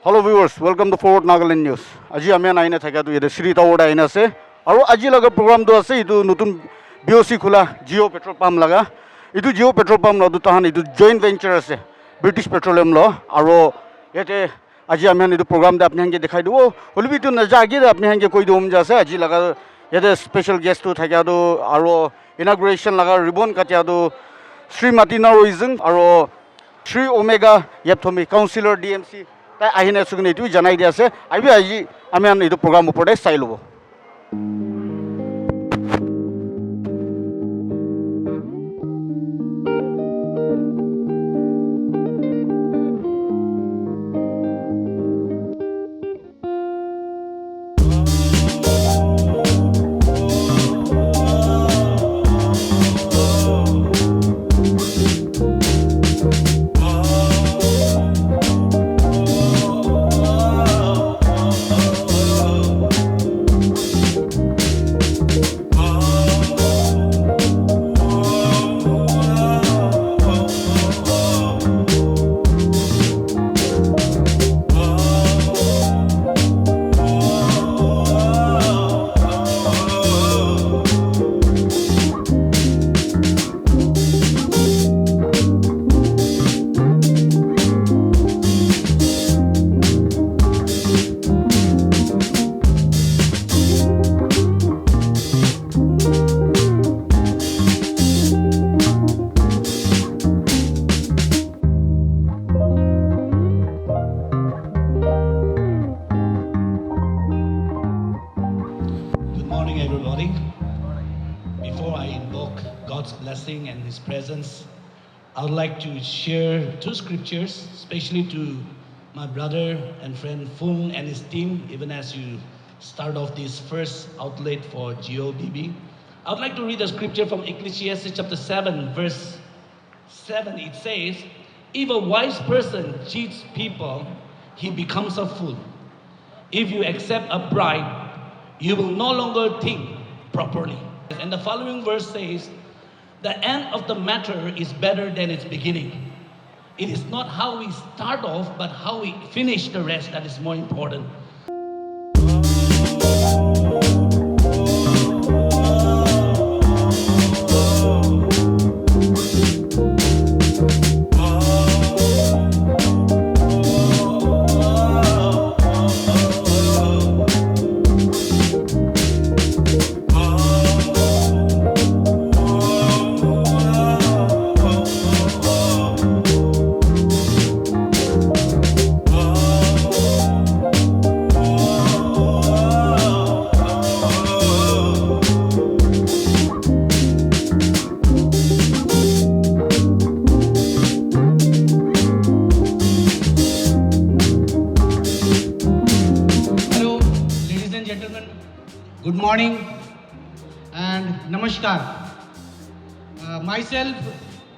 Hello viewers, welcome to Forward Nagaland News. Aji আমি আইনা থাকা তো এটা শ্রী টাওয়ার আইনা আছে আর আজি লাগা প্রোগ্রাম তো আছে ইটো নতুন বিওসি খোলা জিও পেট্রোল পাম্প লাগা ইটো জিও পেট্রোল পাম্প ল তাহান ইটো জয়েন্ট ভেঞ্চার আছে ব্রিটিশ পেট্রোলিয়াম ল আর ইয়াতে আজি আমি ইটো প্রোগ্রাম দে আপনি হাঙ্গে দেখাই দিব হলিবি তো না জাগি আপনি হাঙ্গে কই দিম যে আছে আজি লাগা ইয়াতে স্পেশাল গেস্ট তো থাকা তো আর ইনাগুরেশন লাগা রিবন কাটিয়া তো শ্রীমতী নারইজিং আর শ্রী ওমেগা ইয়াপথমি কাউন্সিলর ডিএমসি তাই আহিনে সুগুন এইটো জানাই দি আছে আইবি আজি আমি এইটো প্ৰগ্ৰাম ওপৰতে চাই ল'ব Good morning, everybody. Before I invoke God's blessing and His presence, I would like to share two scriptures, especially to my brother and friend Fung and his team, even as you start off this first outlet for GOBB. I would like to read a scripture from Ecclesiastes chapter 7, verse 7. It says, "If a wise person cheats people, he becomes a fool. If you accept a bribe, you will no longer think properly." And the following verse says, "The end of the matter is better than its beginning." It is not how we start off, but how we finish the rest that is more important. Hello, ladies and gentlemen. Good morning and namaskar. Myself,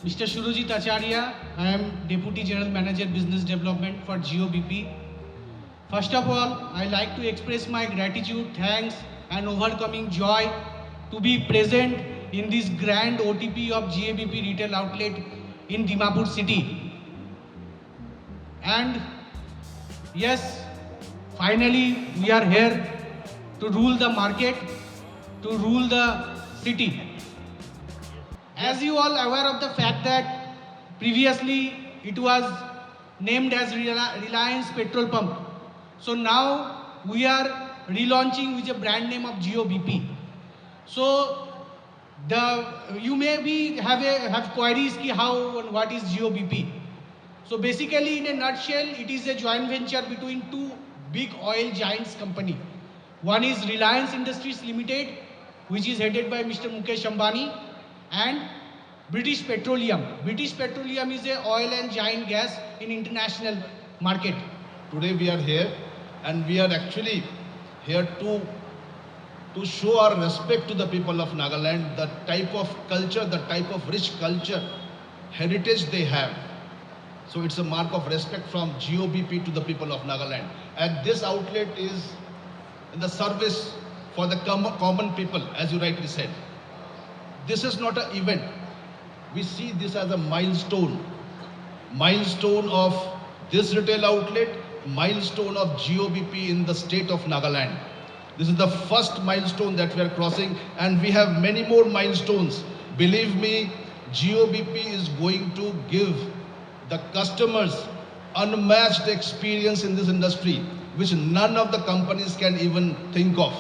Mr. Shurujit Acharya. I am Deputy General Manager Business Development for GOBP. First of all, I like to express my gratitude, thanks, and overcoming joy to be present in this grand OTP of GABP retail outlet in Dimapur city. And yes, finally, we are here to rule the market, to rule the city. As you all aware of the fact that previously it was named as Reliance Petrol Pump. So now we are relaunching with a brand name of GOBP. So you may be have queries ki how and what is GOBP. So basically, in a nutshell, it is a joint venture between two big oil giants company. One is Reliance Industries Limited, which is headed by Mr. Mukesh Ambani, and British Petroleum. British Petroleum is a oil and giant gas in international market. Today we are here and we are actually here to show our respect to the people of Nagaland, the type of culture, the type of rich culture, heritage they have. So it's a mark of respect from GOBP to the people of Nagaland. And this outlet is in the service for the common people, as you rightly said. This is not an event. We see this as a milestone of this retail outlet milestone of GOBP in the state of Nagaland. This is the first milestone that we are crossing, and we have many more milestones. Believe me, GOBP is going to give the customers unmatched experience in this industry, which none of the companies can even think of.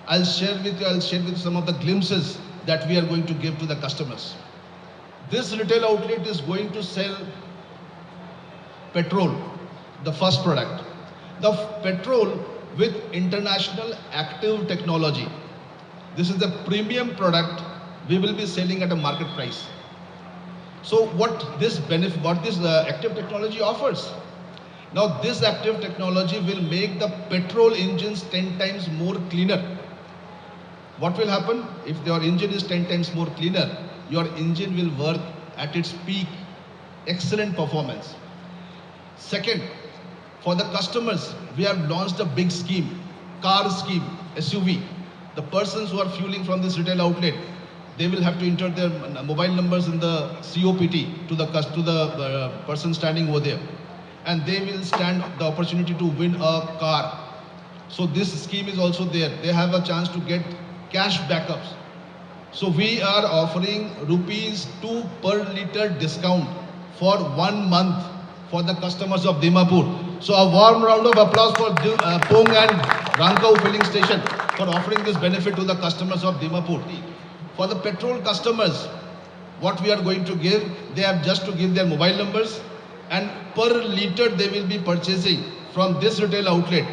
I'll share with you some of the glimpses that we are going to give to the customers. This retail outlet is going to sell petrol, the first product. The petrol with international active technology. This is the premium product we will be selling at a market price. So what this active technology offers? Now this active technology will make the petrol engines 10 times more cleaner. What will happen? If your engine is 10 times more cleaner, your engine will work at its peak, excellent performance. Second, for the customers, we have launched a big scheme, car scheme, SUV. The persons who are fueling from this retail outlet, they will have to enter their mobile numbers in the COPT to the person standing over there, and they will stand the opportunity to win a car. So this scheme is also there. They have a chance to get cash backups. So we are offering ₹2 per liter discount for 1 month for the customers of Dimapur. So a warm round of applause for Pung and Rankau filling station for offering this benefit to the customers of Dimapur. For the petrol customers, what we are going to give, they have just to give their mobile numbers, and per liter they will be purchasing from this retail outlet,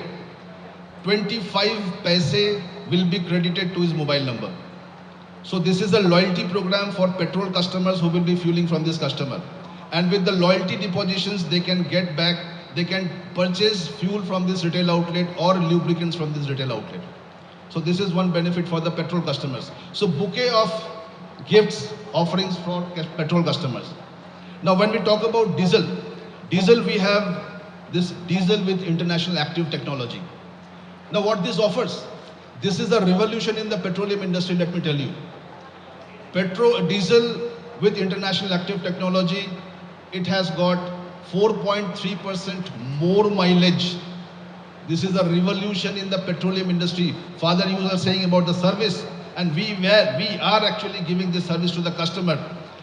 25 paise will be credited to his mobile number. So this is a loyalty program for petrol customers who will be fueling from this customer. And with the loyalty depositions, they can get back, they can purchase fuel from this retail outlet or lubricants from this retail outlet. So this is one benefit for the petrol customers. So bouquet of gifts, offerings for petrol customers. Now when we talk about diesel, we have this diesel with international active technology. Now what this offers? This is a revolution in the petroleum industry, let me tell you. Diesel with international active technology, it has got 4.3% more mileage. This is a revolution in the petroleum industry. Father, you were saying about the service, and we are actually giving this service to the customer,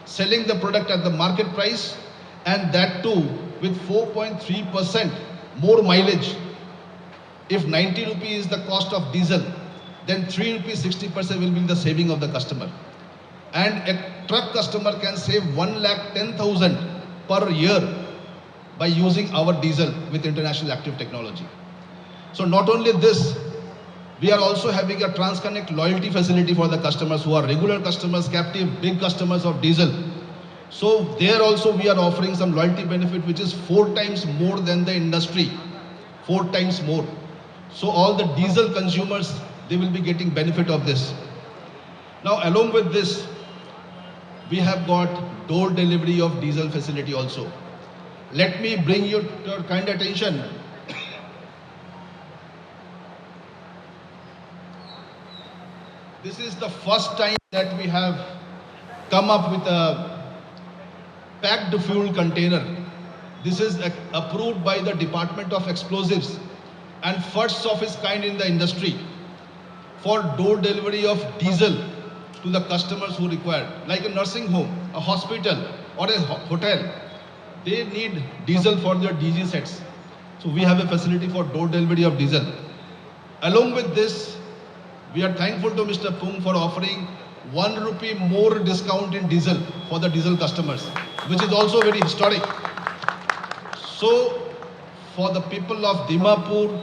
selling the product at the market price, and that too with 4.3% more mileage. If 90 rupees is the cost of diesel, then 3 rupees 60% will be the saving of the customer. And a truck customer can save 1,10,000 per year by using our diesel with international active technology. So not only this, we are also having a TransConnect loyalty facility for the customers who are regular customers, captive, big customers of diesel. So there also we are offering some loyalty benefit which is 4 times more than the industry, 4 times more. So all the diesel consumers, they will be getting benefit of this. Now along with this, we have got door delivery of diesel facility also. Let me bring your kind attention. This is the first time that we have come up with a packed fuel container. This is approved by the Department of Explosives and first of its kind in the industry for door delivery of diesel to the customers who require, like a nursing home, a hospital or a hotel. They need diesel for their DG sets. So we have a facility for door delivery of diesel. Along with this, we are thankful to Mr. Pung for offering ₹1 more discount in diesel for the diesel customers, which is also very historic. So for the people of Dimapur,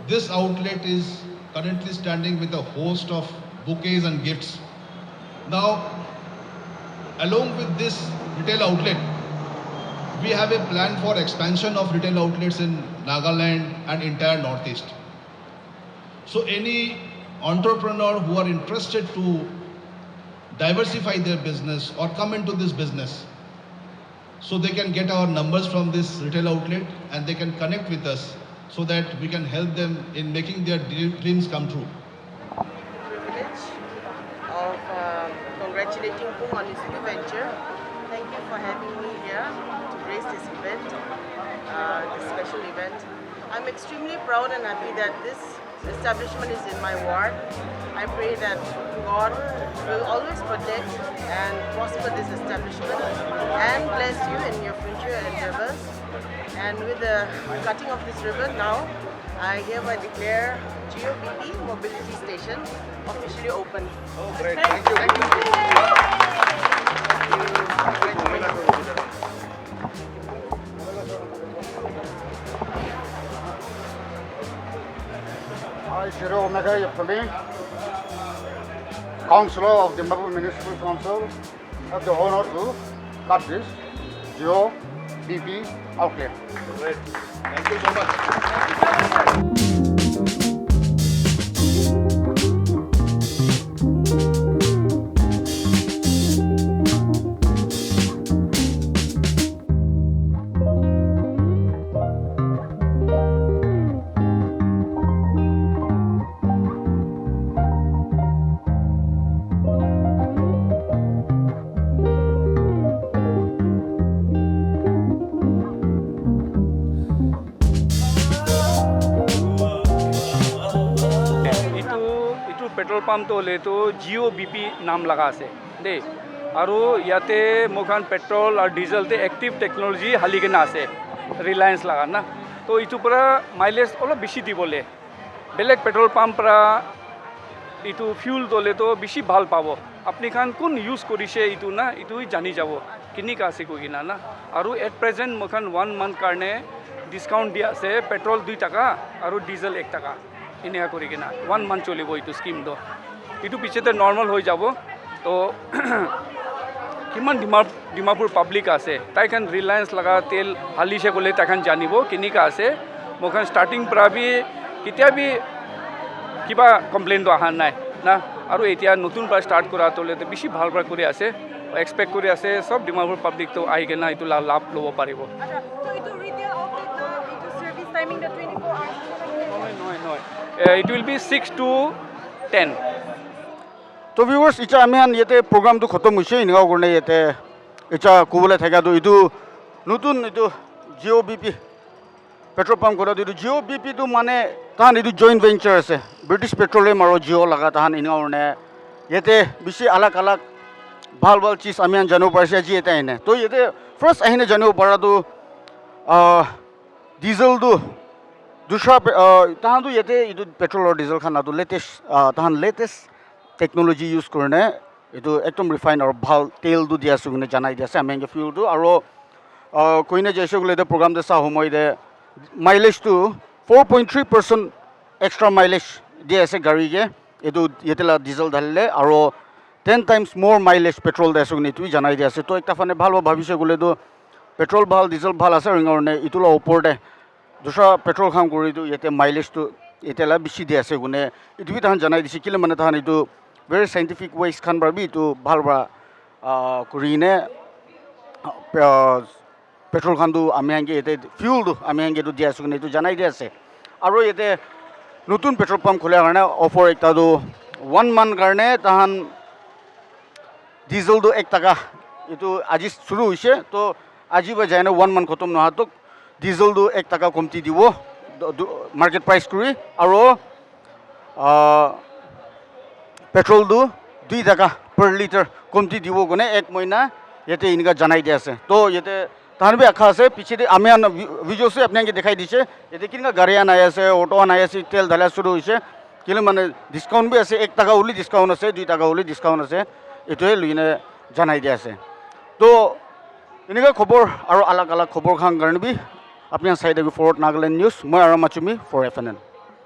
this outlet is currently standing with a host of bouquets and gifts. Now, along with this retail outlet, we have a plan for expansion of retail outlets in Nagaland and entire Northeast. So any entrepreneur who are interested to diversify their business or come into this business, so they can get our numbers from this retail outlet and they can connect with us so that we can help them in making their dreams come true. Privilege of congratulating Pung on his new venture. Thank you for having me here to grace this event, this special event. I'm extremely proud and happy that this establishment is in my ward. I pray that God will always protect and prosper this establishment and bless you in your future endeavors. And with the cutting of this ribbon now, I hereby declare GOBP Mobility Station officially open. Oh, great. Thank you. Thank you. I, Shiro Omega Yapami, Councillor of the Mabu Municipal Council, have the honor to cut this Geo BP outlet. Great. Thank you so much. Petrol পাম্পটো হ'লেতো GOBP নাম লগা আছে দেই আৰু ইয়াতে মোখান petrol আৰু ডিজেলতে active technology হালি কিনে আছে ৰিলায়েন্স লগা না তো ইটোৰ পৰা মাইলেজ অলপ বেছি দিবলৈ বেলেগ পেট্ৰল পাম্প পৰা ইটো ফিউল দলেতো বেছি ভাল পাব আপুনি খান কোন ইউজ কৰিছে ইটো না ইটো জানি যাব কেনেকুৱা আছে কৈ কিনা না আৰু এট প্ৰেজেণ্ট মোখান 1 মান্থ কাৰণে ডিছকাউণ্ট দিয়া আছে পেট্ৰল 2 টকা আৰু ডিজেল 1 টকা এনেকুৱা কৰি কিনা 1 মান্থ চলিব এইটো স্কিমটো এইটো পিছতে নৰ্মেল হৈ যাব তো কিমান ডিমাপুৰ পাব্লিক আছে তাইখান ৰিলায়েন্স লগা তেল হালিছে ক'লে তাইখান জানিব কেনেকুৱা আছে মোখান ষ্টাৰ্টিং পৰা বি কেতিয়া বি কিবা কমপ্লেইনটো অহা নাই না আৰু এতিয়া নতুন পৰা ষ্টাৰ্ট কৰা তোলে বেছি ভাল পৰা কৰি আছে এক্সপেক্ট কৰি আছে চব ডিমাপুৰ পাব্লিকটো আহি কিনে এইটো লাভ ল'ব পাৰিব নহয় it will be 6 to 10 তো ভিউয়ার্স ইটা আমি ইয়াতে প্রোগ্রামটো খতম হৈছে ইনগাও কাৰণে ইয়াতে ইটা কোবলে থাকাটো ইটো নতুন ইটো GOBP পেট্রোল পাম্প কৰা ইটো GOBP টো মানে তাহান ইটো জইন্ট ভেঞ্চাৰ আছে ব্ৰিটিছ পেট্ৰলিয়াম আৰু জিঅ লগা তাহান ইনগাও কাৰণে ইয়াতে বেছি আলাগ আলাগ ভাল ভাল চিজ আমি জানিব পাৰিছে আজি এটা এনে তো ইয়াতে ফাৰ্ষ্ট আহিনে জানিব পৰাটো ডিজেলটো দুসরা তাহাঁতো ইয়াতে এইটো পেট্ৰল আৰু ডিজেল খানাটো লেটেষ্ট টেকনলজি ইউজ কৰি এইটো একদম ৰিফাইন আৰু ভাল তেলটো দি আছোঁ কিনে জনাই দি আছে আমি এনেকৈ ফিউলটো আৰু কৈনে যাইছোঁ বোলে এতিয়া প্ৰগ্ৰামটো চাওঁ সময় দে মাইলেজটো 4.3% এক্সট্ৰা মাইলেজ দি আছে গাড়ীকে এইটো ইয়াতে ডিজেল ঢালিলে আৰু 10 times more মাইলেজ পেট্ৰল দি আছোঁ কিনে এইটোৱে জনাই দি আছে তো একটা ফানে ভাল ভাবিছে বোলেতো পেট্ৰল ভাল ডিজেল ভাল আছে আৰু কাৰণে এইটো ওপৰতে দুসরা পেট্রল খাম কৰি দিওঁ ইয়াতে মাইলেজটো এতিয়া বেছি দি আছে গুণে এইটোৱে তাহান জনাই দিছে কেলৈ মানে তাহান এইটো ভেৰি চাইণ্টিফিক ৱেজ খান পাবি এইটো ভাল পৰা কৰি কিনে পেট্ৰল খানটো আমি আনকি ইয়াতে ফিউলটো আমি আনকি এইটো দি আছোঁ কিনে এইটো জনাই দি আছে আৰু ইয়াতে নতুন পেট্ৰল পাম্প খোলাৰ কাৰণে অফাৰ এটাটো 1 মান্থ কাৰণে তাহান ডিজেলটো 1 টকা এইটো আজি শুরু হৈছে তো আজি বা যায় না 1 মান্থ খতম নোহোৱাটো ডিজেলটো 1 টকা কমতি দিব মাৰ্কেট প্ৰাইচ কৰি আৰু পেট্ৰলটো 2 টকা পাৰ লিটাৰ কমতি দিব কোনে 1 মহিনা ইয়াতে এনেকুৱা জনাই দি আছে তো ইয়াতে তাহান বি আশা আছে পিছে আমি ভিডিঅ'ছে আপোনালোকে দেখাই দিছে ইয়াতে কেনেকুৱা গাড়ী আনাই আছে অটো আনাই আছে তেল ঢালা শুরু হৈছে কেলৈ মানে ডিছকাউণ্ট বি আছে 1 টকা হ'লে ডিছকাউণ্ট আছে 2 টকা হ'লে ডিছকাউণ্ট আছে এইটোৱে লৈ কিনে জনাই দি আছে তো এনেকুৱা খবৰ আৰু আলাগ আলাগ খবৰ খান কাৰণে বি আপোনাৰ চাই থাকোঁ ফৰৱাৰ্ড নাগালেণ্ড নিউজ মই আৰাম আচুমি ফৰ FNN